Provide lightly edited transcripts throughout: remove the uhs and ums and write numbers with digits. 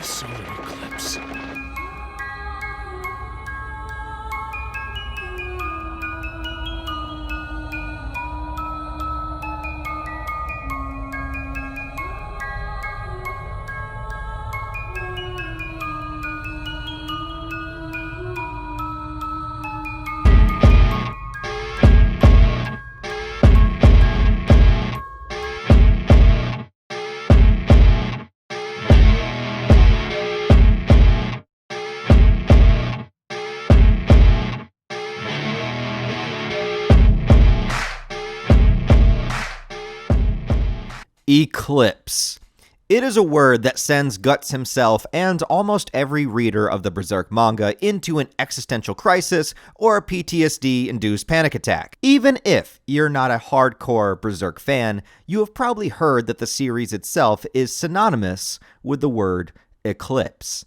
solar eclipse. Eclipse. It is a word that sends Guts himself and almost every reader of the Berserk manga into an existential crisis or a PTSD-induced panic attack. Even if you're not a hardcore Berserk fan, you have probably heard that the series itself is synonymous with the word eclipse.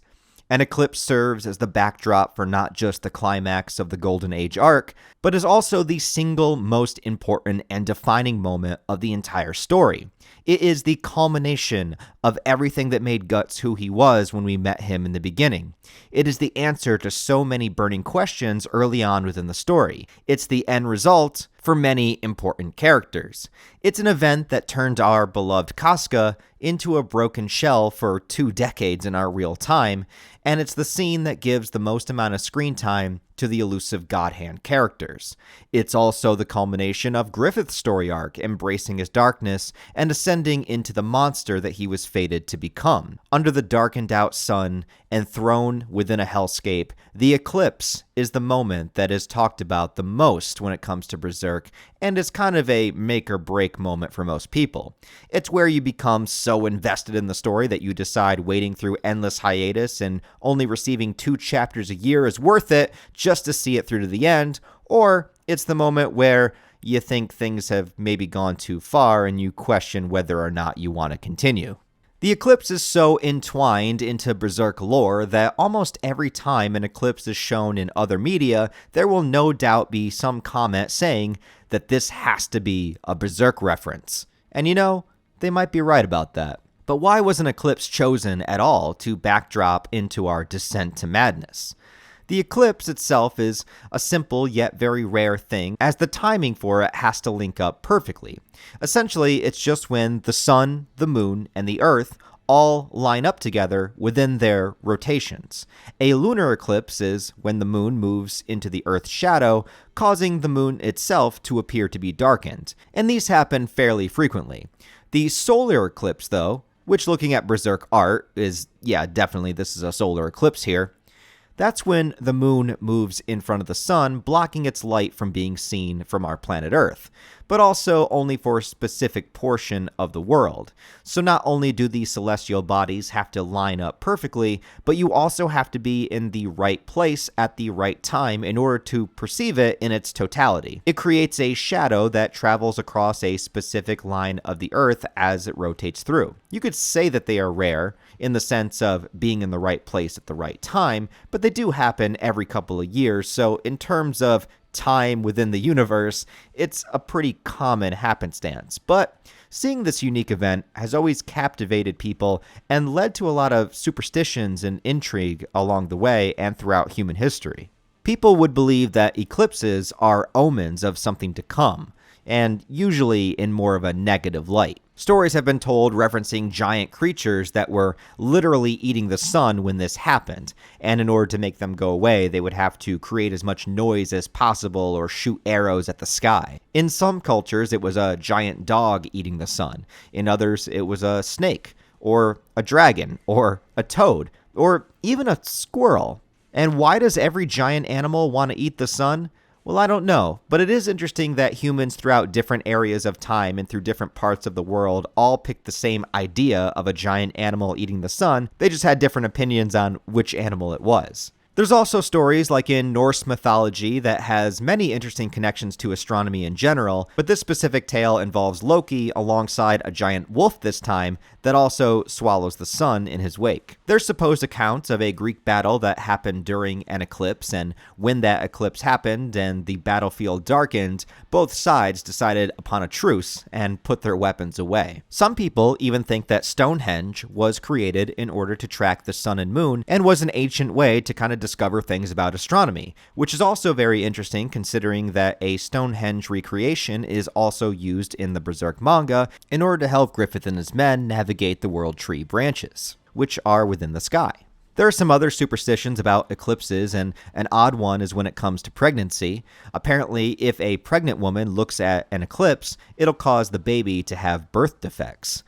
An eclipse serves as the backdrop for not just the climax of the Golden Age arc, but is also the single most important and defining moment of the entire story. It is the culmination of everything that made Guts who he was when we met him in the beginning. It is the answer to so many burning questions early on within the story. It's the end result for many important characters. It's an event that turned our beloved Casca into a broken shell for 2 decades in our real time, and it's the scene that gives the most amount of screen time to the elusive God Hand characters. It's also the culmination of Griffith's story arc, embracing his darkness and ascending into the monster that he was fated to become. Under the darkened out sun and thrown within a hellscape, the eclipse is the moment that is talked about the most when it comes to Berserk, and is kind of a make or break moment for most people. It's where you become so invested in the story that you decide waiting through endless hiatus and only receiving 2 chapters a year is worth it just to see it through to the end, or it's the moment where you think things have maybe gone too far and you question whether or not you want to continue. The eclipse is so entwined into Berserk lore that almost every time an eclipse is shown in other media, there will no doubt be some comment saying that this has to be a Berserk reference. And you know, they might be right about that. But why was an eclipse chosen at all to backdrop into our descent to madness? The eclipse itself is a simple yet very rare thing, as the timing for it has to link up perfectly. Essentially, it's just when the sun, the moon, and the earth all line up together within their rotations. A lunar eclipse is when the moon moves into the earth's shadow, causing the moon itself to appear to be darkened, and these happen fairly frequently. The solar eclipse, though, which looking at Berserk art is, yeah, definitely this is a solar eclipse here, that's when the moon moves in front of the sun, blocking its light from being seen from our planet Earth, but also only for a specific portion of the world. So not only do these celestial bodies have to line up perfectly, but you also have to be in the right place at the right time in order to perceive it in its totality. It creates a shadow that travels across a specific line of the Earth as it rotates through. You could say that they are rare, in the sense of being in the right place at the right time, but they do happen every couple of years, so in terms of time within the universe, it's a pretty common happenstance. But seeing this unique event has always captivated people and led to a lot of superstitions and intrigue along the way and throughout human history. People would believe that eclipses are omens of something to come, and usually in more of a negative light. Stories have been told referencing giant creatures that were literally eating the sun when this happened, and in order to make them go away, they would have to create as much noise as possible or shoot arrows at the sky. In some cultures, it was a giant dog eating the sun. In others, it was a snake, or a dragon, or a toad, or even a squirrel. And why does every giant animal want to eat the sun? Well, I don't know, but it is interesting that humans throughout different areas of time and through different parts of the world all picked the same idea of a giant animal eating the sun. They just had different opinions on which animal it was. There's also stories like in Norse mythology that has many interesting connections to astronomy in general, but this specific tale involves Loki alongside a giant wolf this time that also swallows the sun in his wake. There's supposed accounts of a Greek battle that happened during an eclipse, and when that eclipse happened and the battlefield darkened, both sides decided upon a truce and put their weapons away. Some people even think that Stonehenge was created in order to track the sun and moon and was an ancient way to kind of discover things about astronomy, which is also very interesting considering that a Stonehenge recreation is also used in the Berserk manga in order to help Griffith and his men navigate the World Tree branches, which are within the sky. There are some other superstitions about eclipses, and an odd one is when it comes to pregnancy. Apparently, if a pregnant woman looks at an eclipse, it'll cause the baby to have birth defects.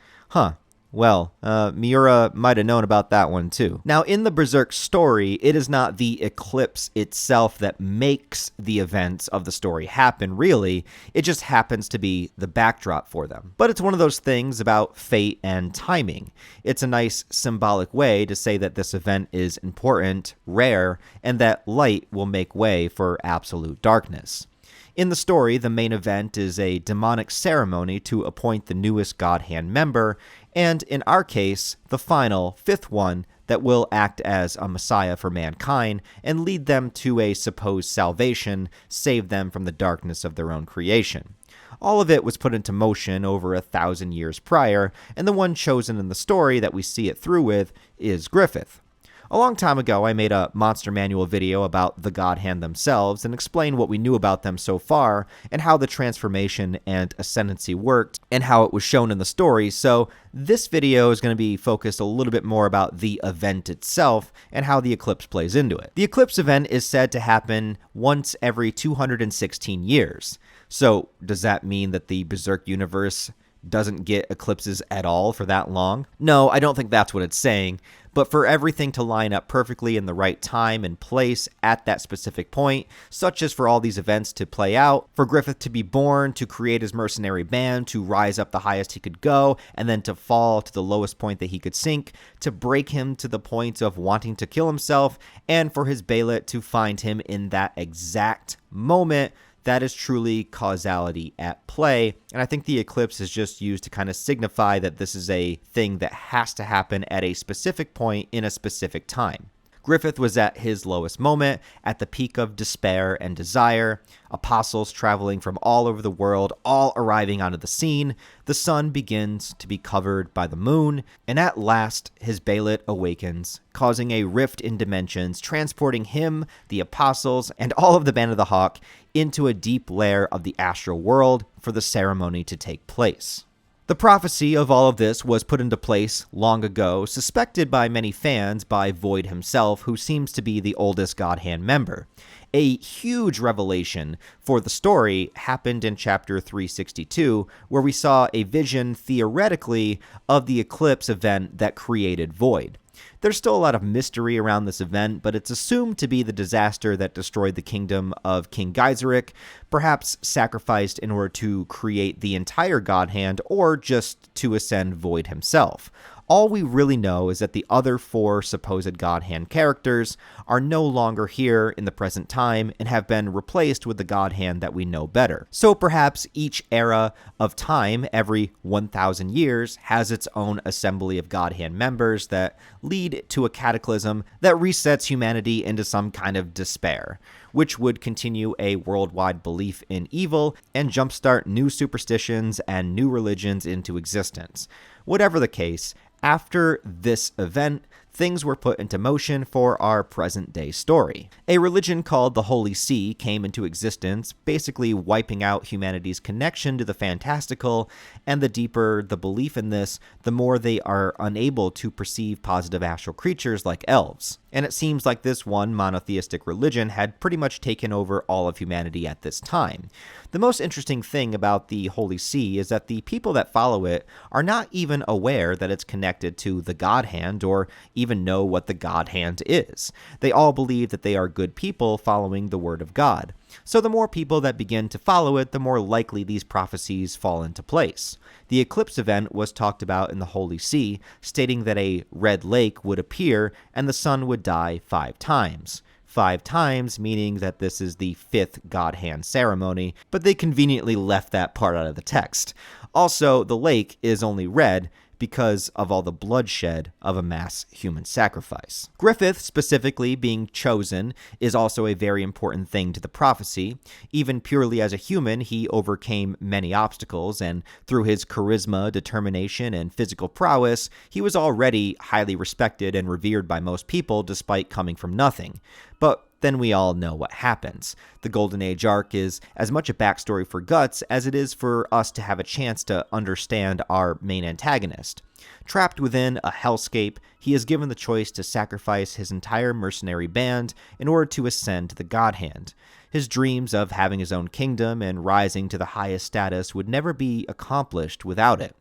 Well, Miura might have known about that one too. Now, in the Berserk story, it is not the eclipse itself that makes the events of the story happen, really. It just happens to be the backdrop for them. But it's one of those things about fate and timing. It's a nice symbolic way to say that this event is important, rare, and that light will make way for absolute darkness. In the story, the main event is a demonic ceremony to appoint the newest God Hand member, and in our case, the final, fifth one that will act as a messiah for mankind and lead them to a supposed salvation, save them from the darkness of their own creation. All of it was put into motion over 1,000 years prior, and the one chosen in the story that we see it through with is Griffith. A long time ago, I made a Monster Manual video about the God Hand themselves and explained what we knew about them so far and how the transformation and ascendancy worked and how it was shown in the story, so this video is going to be focused a little bit more about the event itself and how the eclipse plays into it. The eclipse event is said to happen once every 216 years. So does that mean that the Berserk universe doesn't get eclipses at all for that long? No, I don't think that's what it's saying. But for everything to line up perfectly in the right time and place at that specific point, such as for all these events to play out, for Griffith to be born, to create his mercenary band, to rise up the highest he could go, and then to fall to the lowest point that he could sink, to break him to the point of wanting to kill himself, and for his Bailet to find him in that exact moment, that is truly causality at play, and I think the eclipse is just used to kind of signify that this is a thing that has to happen at a specific point in a specific time. Griffith was at his lowest moment, at the peak of despair and desire, apostles traveling from all over the world, all arriving onto the scene, the sun begins to be covered by the moon, and at last his Bailet awakens, causing a rift in dimensions, transporting him, the apostles, and all of the Band of the Hawk into a deep lair of the astral world for the ceremony to take place. The prophecy of all of this was put into place long ago, suspected by many fans by Void himself, who seems to be the oldest God Hand member. A huge revelation for the story happened in chapter 362, where we saw a vision, theoretically, of the eclipse event that created Void. There's still a lot of mystery around this event, but it's assumed to be the disaster that destroyed the kingdom of King Geyserik, perhaps sacrificed in order to create the entire God Hand, or just to ascend Void himself. All we really know is that the other four supposed God Hand characters are no longer here in the present time and have been replaced with the God Hand that we know better. So perhaps each era of time, every 1,000 years, has its own assembly of God Hand members that lead to a cataclysm that resets humanity into some kind of despair, which would continue a worldwide belief in evil and jumpstart new superstitions and new religions into existence. Whatever the case, after this event, things were put into motion for our present-day story. A religion called the Holy See came into existence, basically wiping out humanity's connection to the fantastical, and the deeper the belief in this, the more they are unable to perceive positive astral creatures like elves. And it seems like this one monotheistic religion had pretty much taken over all of humanity at this time. The most interesting thing about the Holy See is that the people that follow it are not even aware that it's connected to the God Hand or even know what the God Hand is. They all believe that they are good people following the word of God. So the more people that begin to follow it, the more likely these prophecies fall into place. The eclipse event was talked about in the Holy See, stating that a red lake would appear and the sun would die 5 times. 5 times, meaning that this is the 5th God Hand ceremony, but they conveniently left that part out of the text. Also, the lake is only red because of all the bloodshed of a mass human sacrifice. Griffith, specifically being chosen, is also a very important thing to the prophecy. Even purely as a human, he overcame many obstacles, and through his charisma, determination, and physical prowess, he was already highly respected and revered by most people despite coming from nothing. But then we all know what happens. The Golden Age arc is as much a backstory for Guts as it is for us to have a chance to understand our main antagonist. Trapped within a hellscape, he is given the choice to sacrifice his entire mercenary band in order to ascend to the God Hand. His dreams of having his own kingdom and rising to the highest status would never be accomplished without it.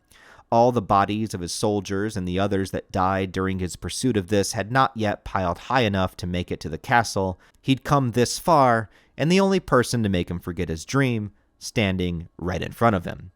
All the bodies of his soldiers and the others that died during his pursuit of this had not yet piled high enough to make it to the castle. He'd come this far, and the only person to make him forget his dream, standing right in front of him.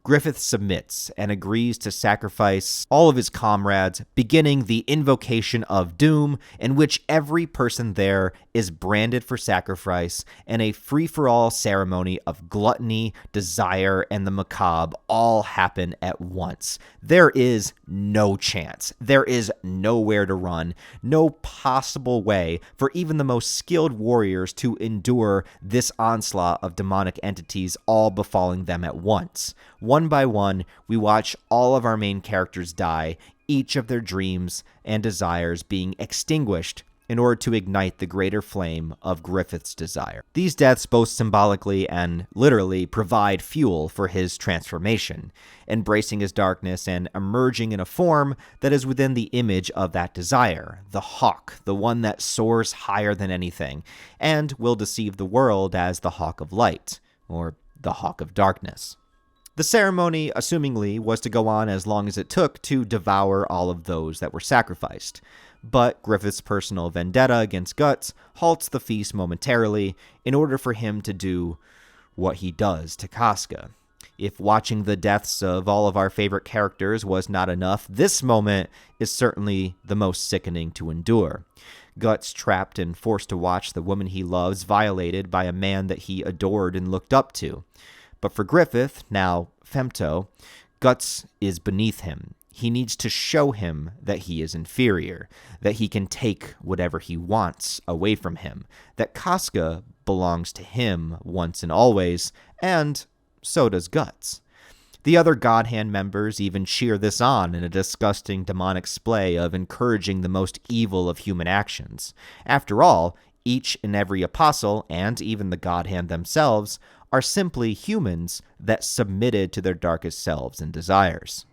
Griffith submits and agrees to sacrifice all of his comrades, beginning the invocation of doom, in which every person there is branded for sacrifice, and a free-for-all ceremony of gluttony, desire, and the macabre all happen at once. There is no chance. There is nowhere to run, no possible way for even the most skilled warriors to endure this onslaught of demonic entities all befalling them at once. One by one, we watch all of our main characters die, each of their dreams and desires being extinguished in order to ignite the greater flame of Griffith's desire. These deaths both symbolically and literally provide fuel for his transformation, embracing his darkness and emerging in a form that is within the image of that desire, the hawk, the one that soars higher than anything, and will deceive the world as the hawk of light, or the hawk of darkness. The ceremony, assumingly, was to go on as long as it took to devour all of those that were sacrificed. But Griffith's personal vendetta against Guts halts the feast momentarily in order for him to do what he does to Casca. If watching the deaths of all of our favorite characters was not enough, this moment is certainly the most sickening to endure. Guts trapped and forced to watch the woman he loves violated by a man that he adored and looked up to. But for Griffith, now Femto, Guts is beneath him. He needs to show him that he is inferior, that he can take whatever he wants away from him, that Casca belongs to him once and always, and so does Guts. The other God Hand members even cheer this on in a disgusting demonic splay of encouraging the most evil of human actions. After all, each and every apostle, and even the God Hand themselves, are simply humans that submitted to their darkest selves and desires.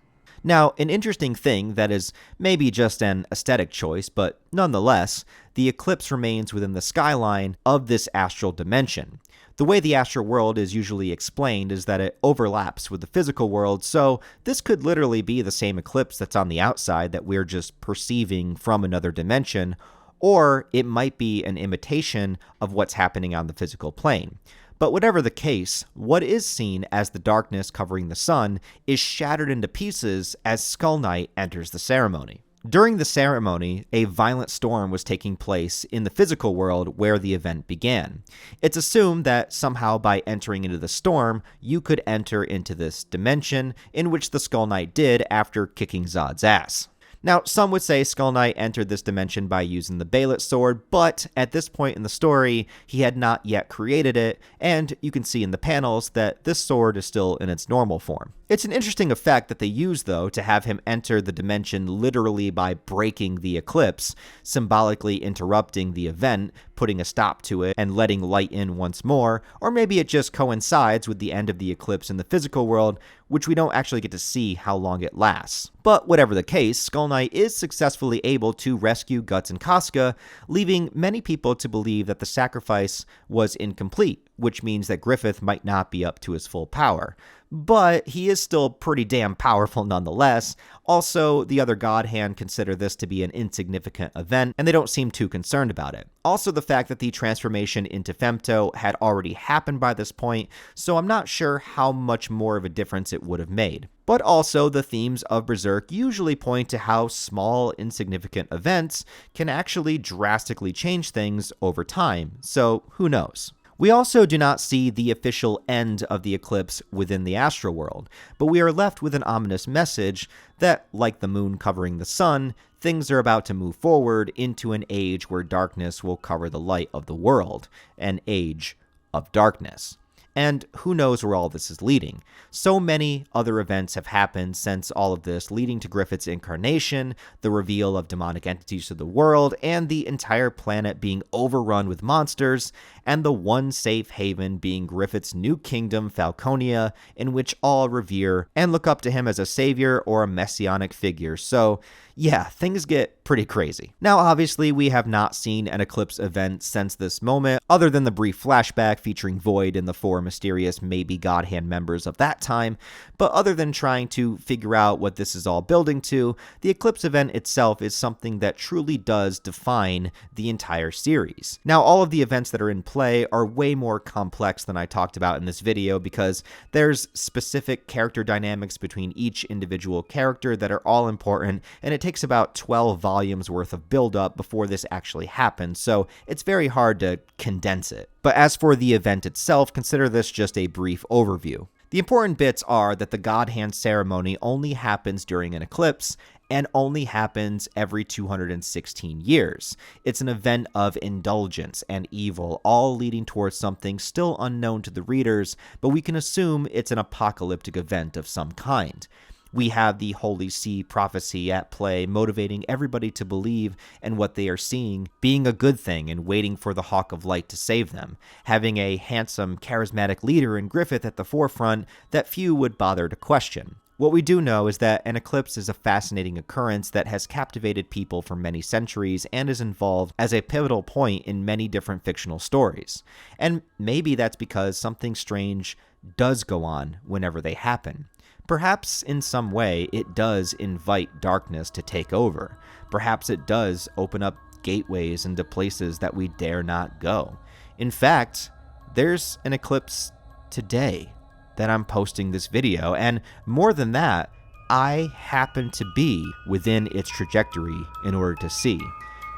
Now, an interesting thing that is maybe just an aesthetic choice, but nonetheless, the eclipse remains within the skyline of this astral dimension. The way the astral world is usually explained is that it overlaps with the physical world, so this could literally be the same eclipse that's on the outside that we're just perceiving from another dimension, or it might be an imitation of what's happening on the physical plane. But whatever the case, what is seen as the darkness covering the sun is shattered into pieces as Skull Knight enters the ceremony. During the ceremony, a violent storm was taking place in the physical world where the event began. It's assumed that somehow by entering into the storm, you could enter into this dimension, in which the Skull Knight did after kicking Zod's ass. Now, some would say Skull Knight entered this dimension by using the Baelot sword, but at this point in the story, he had not yet created it, and you can see in the panels that this sword is still in its normal form. It's an interesting effect that they use, though, to have him enter the dimension literally by breaking the eclipse, symbolically interrupting the event, putting a stop to it, and letting light in once more, or maybe it just coincides with the end of the eclipse in the physical world, which we don't actually get to see how long it lasts. But whatever the case, Skull Knight is successfully able to rescue Guts and Casca, leaving many people to believe that the sacrifice was incomplete, which means that Griffith might not be up to his full power. But he is still pretty damn powerful nonetheless. Also, the other God Hand consider this to be an insignificant event, and they don't seem too concerned about it. Also, the fact that the transformation into Femto had already happened by this point, so I'm not sure how much more of a difference it would have made. But also, the themes of Berserk usually point to how small, insignificant events can actually drastically change things over time, so who knows? We also do not see the official end of the eclipse within the astral world, but we are left with an ominous message that, like the moon covering the sun, things are about to move forward into an age where darkness will cover the light of the world, an age of darkness. And who knows where all this is leading. So many other events have happened since all of this, leading to Griffith's incarnation, the reveal of demonic entities to the world, and the entire planet being overrun with monsters, and the one safe haven being Griffith's new kingdom, Falconia, in which all revere and look up to him as a savior or a messianic figure. So, yeah, things get pretty crazy. Now, obviously, we have not seen an eclipse event since this moment, other than the brief flashback featuring Void and the 4 mysterious maybe God Hand members of that time, but other than trying to figure out what this is all building to, the eclipse event itself is something that truly does define the entire series. Now, all of the events that are in play are way more complex than I talked about in this video because there's specific character dynamics between each individual character that are all important, and it takes about 12 volumes worth of build-up before this actually happens, so it's very hard to condense it. But as for the event itself, consider this just a brief overview. The important bits are that the God Hand ceremony only happens during an eclipse, and only happens every 216 years. It's an event of indulgence and evil, all leading towards something still unknown to the readers, but we can assume it's an apocalyptic event of some kind. We have the Holy See prophecy at play, motivating everybody to believe in what they are seeing being a good thing and waiting for the Hawk of Light to save them, having a handsome, charismatic leader in Griffith at the forefront that few would bother to question. What we do know is that an eclipse is a fascinating occurrence that has captivated people for many centuries and is involved as a pivotal point in many different fictional stories. And maybe that's because something strange does go on whenever they happen. Perhaps in some way it does invite darkness to take over. Perhaps it does open up gateways into places that we dare not go. In fact, there's an eclipse today that I'm posting this video, and more than that, I happen to be within its trajectory in order to see.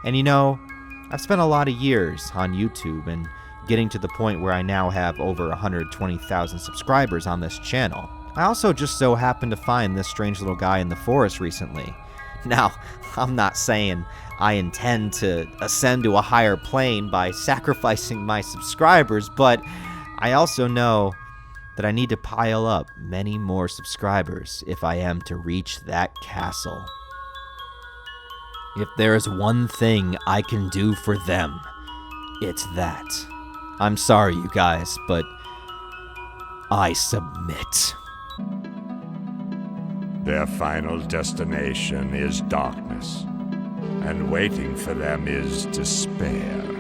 And you know, I've spent a lot of years on YouTube and getting to the point where I now have over 120,000 subscribers on this channel. I also just so happened to find this strange little guy in the forest recently. Now, I'm not saying I intend to ascend to a higher plane by sacrificing my subscribers, but I also know that I need to pile up many more subscribers if I am to reach that castle. If there is one thing I can do for them, it's that. I'm sorry, you guys, but I submit. Their final destination is darkness, and waiting for them is despair.